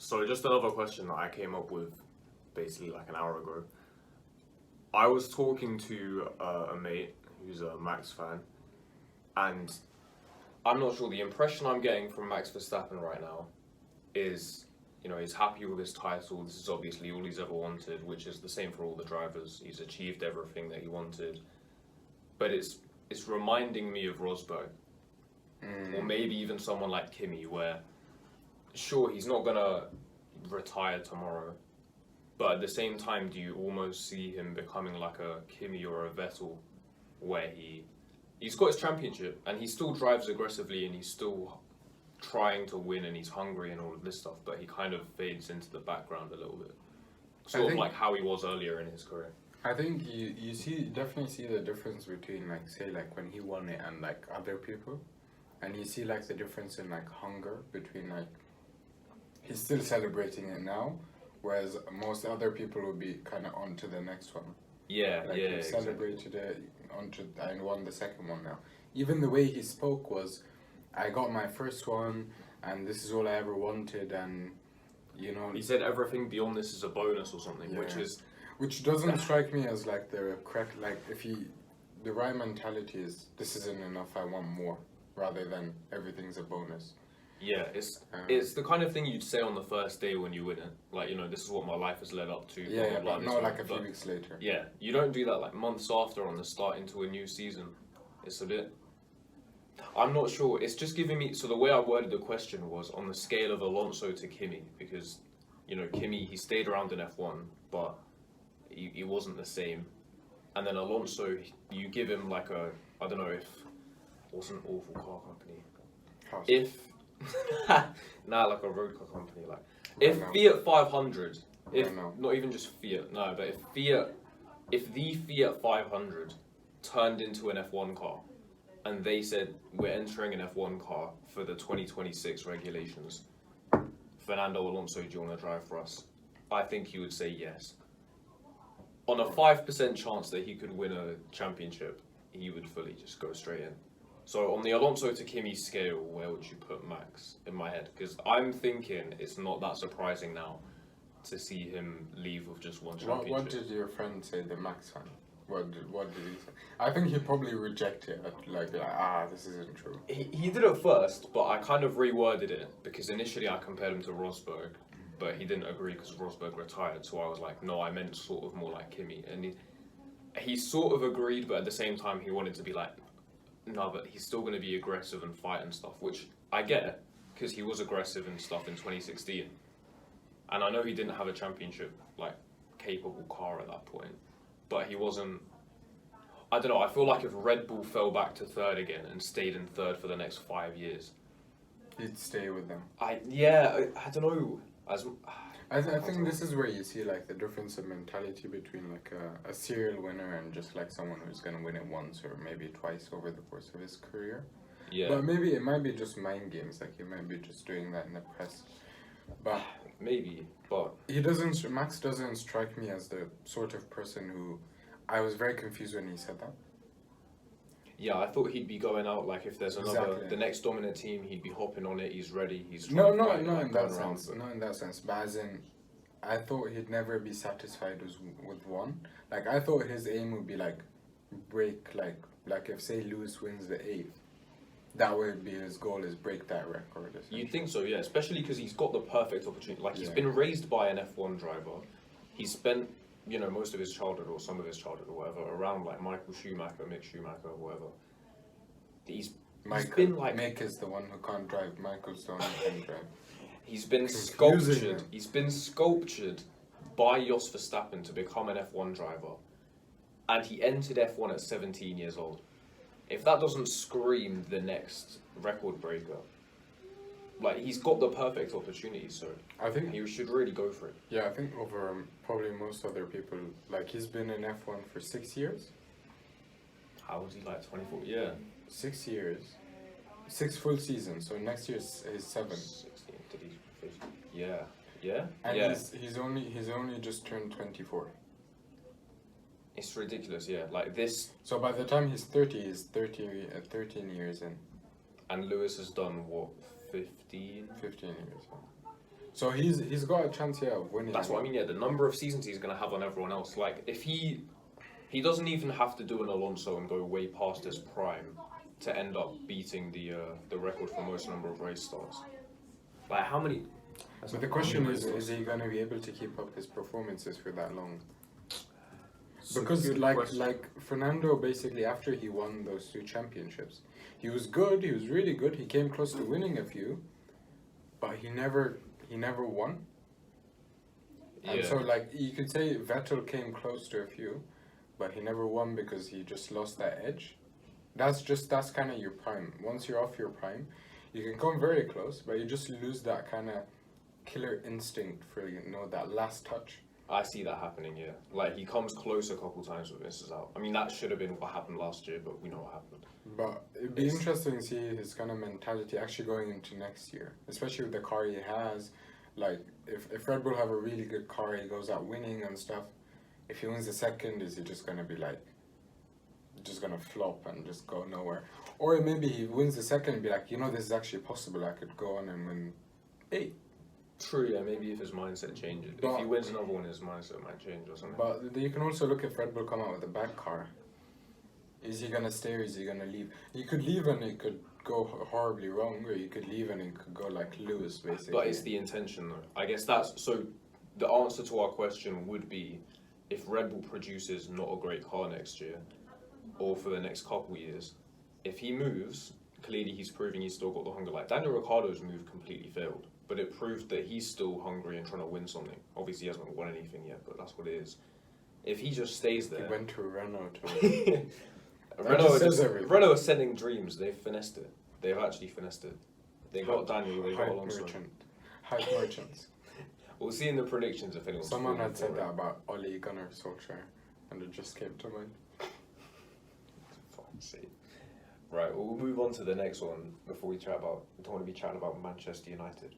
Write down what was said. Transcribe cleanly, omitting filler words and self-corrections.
So just another question that I came up with basically like an hour ago. I was talking to a mate who's a Max fan, and I'm not sure. The impression I'm getting from Max Verstappen right now is, he's happy with his title. This is obviously all he's ever wanted, which is the same for all the drivers. He's achieved everything that he wanted, but it's reminding me of Rosberg, or maybe even someone like Kimi, where sure he's not gonna retire tomorrow, but at the same time, do you almost see him becoming like a Kimi or a Vettel, where he's got his championship and he still drives aggressively and he's still trying to win and he's hungry and all of this stuff, but he kind of fades into the background a little bit, sort of like how he was earlier in his career. I think you definitely see the difference between like say like when he won it and like other people, and you see like the difference in like hunger between like he's still celebrating it now, whereas most other people will be kind of on to the next one. Yeah, like yeah, he celebrated it onto and won the second one now. Even the way he spoke was, I got my first one and this is all I ever wanted, and he said everything beyond this is a bonus or something, which doesn't strike me as like the correct, like the right mentality is this isn't enough, I want more, rather than everything's a bonus. Yeah, it's the kind of thing you'd say on the first day when you win it. Like, this is what my life has led up to. Yeah, but not like a few weeks later. Yeah, you don't do that like months after on the start into a new season. It's a bit... I'm not sure. It's just giving me... So the way I worded the question was on the scale of Alonso to Kimi, because, Kimi, he stayed around in F1, but he wasn't the same. And then Alonso, you give him like a... I don't know if... What's an awful car company? House. If... like a road car company, like if Fiat 500, not even just Fiat, but if the Fiat 500 turned into an F1 car, and they said we're entering an F1 car for the 2026 regulations, Fernando Alonso, do you want to drive for us? I think he would say yes. On a 5% chance that he could win a championship, he would fully just go straight in. So on the Alonso to Kimi scale, where would you put Max in my head? Because I'm thinking it's not that surprising now to see him leave with just one championship. What did your friend say, the Max fan? What did he say? I think he probably rejected it, like this isn't true. He did at first, but I kind of reworded it, because initially I compared him to Rosberg, but he didn't agree because Rosberg retired, so I was like, no, I meant sort of more like Kimi. And he sort of agreed, but at the same time he wanted to be like, no, but he's still going to be aggressive and fight and stuff, which I get, because he was aggressive and stuff in 2016. And I know he didn't have a championship, like, capable car at that point, but he wasn't... I don't know, I feel like if Red Bull fell back to third again and stayed in third for the next 5 years... He'd stay with them. I don't know. I think this is where you see like the difference in mentality between like a serial winner and just like someone who's gonna win it once or maybe twice over the course of his career. Yeah. But maybe it might be just mind games, like he might be just doing that in the press. But maybe, but Max doesn't strike me as the sort of person who... I was very confused when he said that. Yeah, I thought he'd be going out like if there's the next dominant team, he'd be hopping on it. He's ready. He's not in that sense. Not in that sense. But as in, I thought he'd never be satisfied with one. Like I thought his aim would be like break like if say Lewis wins the 8th, that would be his goal, is break that record. You'd think so, yeah. Especially because he's got the perfect opportunity. Like he's been raised by an F1 driver. He's spent most of his childhood or some of his childhood or whatever around like Michael Schumacher, Mick Schumacher, whatever. He's been like... Mick is the one who can't drive. Michael's the one who can drive. He's been sculptured. He's been sculptured by Jos Verstappen to become an F1 driver, and he entered F1 at 17 years old. If that doesn't scream the next record breaker, like he's got the perfect opportunity, so I think he should really go for it. Yeah, I think over probably most other people, like he's been in F1 for 6 years. How was he, like 24? Yeah. 6 years. 6 full seasons, so next year's his 7th. 16, did he 15? Yeah. Yeah? And yeah. he's only just turned 24. It's ridiculous, yeah. Like this... So by the time he's 30, he's 13 years in. And Lewis has done, what, 15? 15 years. So he's got a chance here of winning. That's what I mean. Yeah, the number of seasons he's gonna have on everyone else. Like if he doesn't even have to do an Alonso and go way past his prime to end up beating the record for most number of race starts. Like how many? But the question is he gonna be able to keep up his performances for that long? Because like Fernando, basically after he won those 2 championships, he was good. He was really good. He came close to winning a few, but he never won. And so like you could say Vettel came close to a few, but he never won because he just lost that edge. That's kind of your prime. Once you're off your prime, you can come very close, but you just lose that kind of killer instinct for that last touch. I see that happening, yeah. Like he comes close a couple times but misses out. I mean that should have been what happened last year, but we know what happened. But it'd be interesting to see his kind of mentality actually going into next year, especially with the car he has. Like if Red Bull have a really good car, he goes out winning and stuff. If he wins the second, is he just gonna be like, just gonna flop and just go nowhere? Or maybe he wins the second and be like, this is actually possible. I could go on and win 8. True, yeah, maybe if his mindset changes. But if he wins another one, his mindset might change or something. But you can also look if Red Bull come out with a bad car. Is he gonna stay or is he gonna leave? You could leave and it could go horribly wrong, or you could leave and it could go like Lewis, basically. But it's the intention, though. I guess that's... So, the answer to our question would be, if Red Bull produces not a great car next year, or for the next couple years, if he moves, clearly he's proving he's still got the hunger. Like, Daniel Ricciardo's move completely failed. But it proved that he's still hungry and trying to win something. Obviously, he hasn't won anything yet, but that's what it is. If he just stays there... He went to Renault to... Renault are sending dreams. They've finessed it. They've actually finessed it. They got Daniel, they got Alonso. Hype merchants. We'll see in the predictions if anyone's... Someone had said that about Ole Gunnar Solskjaer, and it just came to mind. Fuck's sake. Right, we'll move on to the next one before we chat about... We don't want to be chatting about Manchester United.